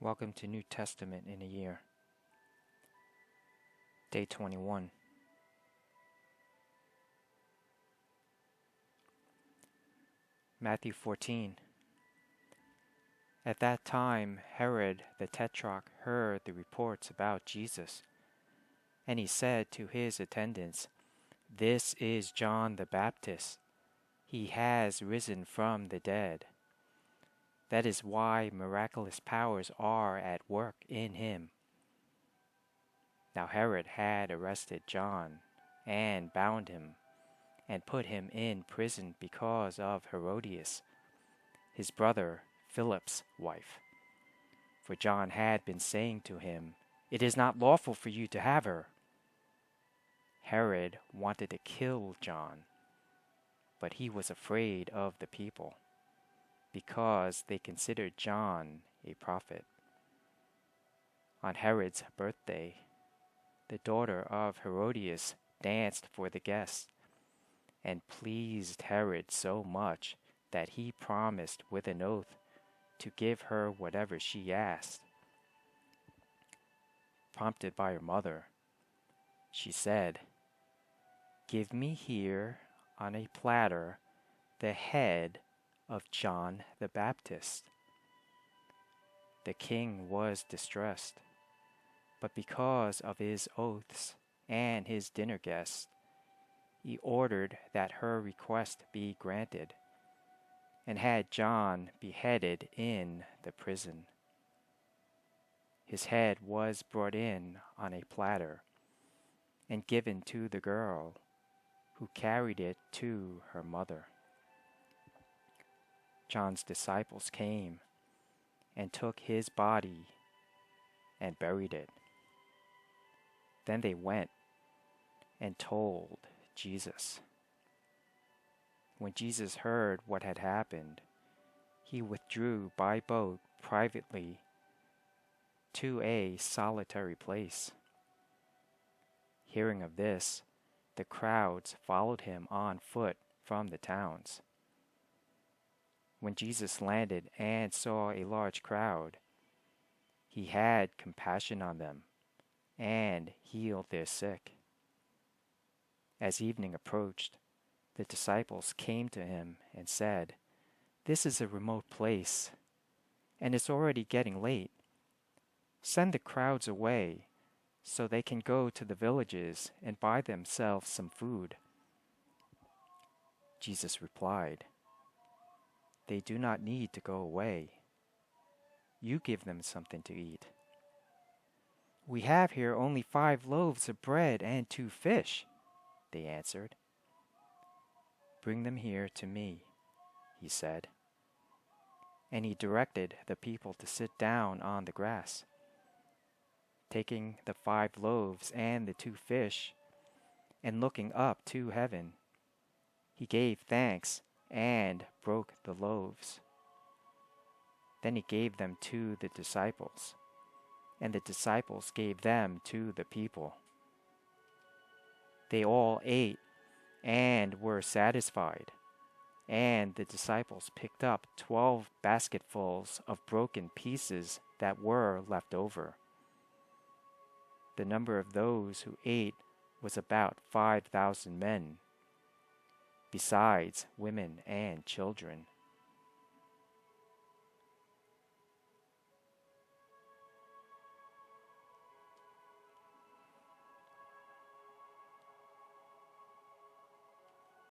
Welcome to New Testament in a Year. Day 21. Matthew 14. At that time Herod the Tetrarch heard the reports about Jesus, and he said to his attendants, "This is John the Baptist. He has risen from the dead. That is why miraculous powers are at work in him." Now Herod had arrested John and bound him and put him in prison because of Herodias, his brother Philip's wife. For John had been saying to him, "It is not lawful for you to have her." Herod wanted to kill John, but he was afraid of the people, because they considered John a prophet. On Herod's birthday, the daughter of Herodias danced for the guests, and pleased Herod so much that he promised with an oath to give her whatever she asked. Prompted by her mother, she said, "Give me here on a platter the head of John the Baptist." The king was distressed, but because of his oaths and his dinner guests, he ordered that her request be granted, and had John beheaded in the prison. His head was brought in on a platter and given to the girl, who carried it to her mother. John's disciples came and took his body and buried it. Then they went and told Jesus. When Jesus heard what had happened, he withdrew by boat privately to a solitary place. Hearing of this, the crowds followed him on foot from the towns. When Jesus landed and saw a large crowd, he had compassion on them and healed their sick. As evening approached, the disciples came to him and said, "This is a remote place, and it's already getting late. Send the crowds away so they can go to the villages and buy themselves some food." Jesus replied, "They do not need to go away. You give them something to eat." "We have here only 5 loaves of bread and 2 fish," they answered. "Bring them here to me," he said. And he directed the people to sit down on the grass. Taking the 5 loaves and the 2 fish, and looking up to heaven, he gave thanks and broke the loaves. Then he gave them to the disciples, and the disciples gave them to the people. They all ate and were satisfied, and the disciples picked up 12 basketfuls of broken pieces that were left over. The number of those who ate was about 5,000 men, besides women and children.